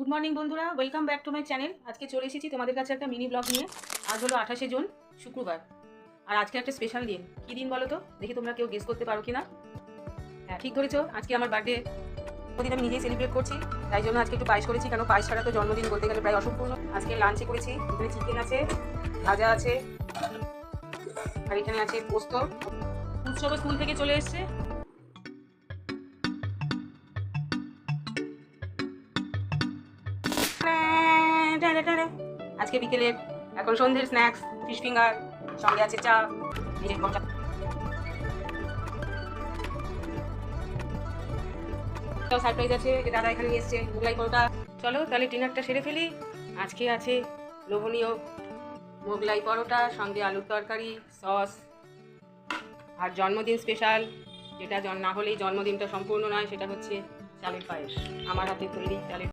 Good morning বন্ধুরা, welcome back to my channel. আজকে চলে এসেছি তোমাদের কাছে একটা মিনি ব্লগ নিয়ে। আজ হলো 28শে জুন, শুক্রবার। আর আজকে একটা স্পেশাল দিন। কী দিন বলো তো? দেখি তোমরা কেউ গেস করতে পারো কি না। হ্যাঁ, ঠিক ধরেছো, আজকে আমার বার্থডে। প্রতিদিন আমি নিজেই সেলিব্রেট করছি, তাই জন্য আজকে একটু পায়েস করেছি, কারণ পায়েস ছাড়া তো জন্মদিন বলতে গেলে প্রায় অসম্পূর্ণ। আজকে লাঞ্চে করেছি, এখানে চিকেন আছে, ভাজা আছে, আর এখানে আছে পোস্ত। উৎসব স্কুল থেকে চলে এসছে। আজকে বিকেলে এখন সন্ধ্যের স্ন্যাক্স ফিশ ফিঙ্গার, সঙ্গে আছে চা। নিজের সারপ্রাইজ আছে যে দাদা এখানে নিয়ে এসছে মোগলাই পরোটা। চলো তাহলে ডিনারটা সেরে ফেলি। আজকে আছে লোভনীয় মোগলাই পরোটা, সঙ্গে আলুর তরকারি, সস, আর জন্মদিন স্পেশাল, যেটা না হলেই জন্মদিনটা সম্পূর্ণ নয়, সেটা হচ্ছে চালের পায়েস। আমার হাতে তৈরি চালের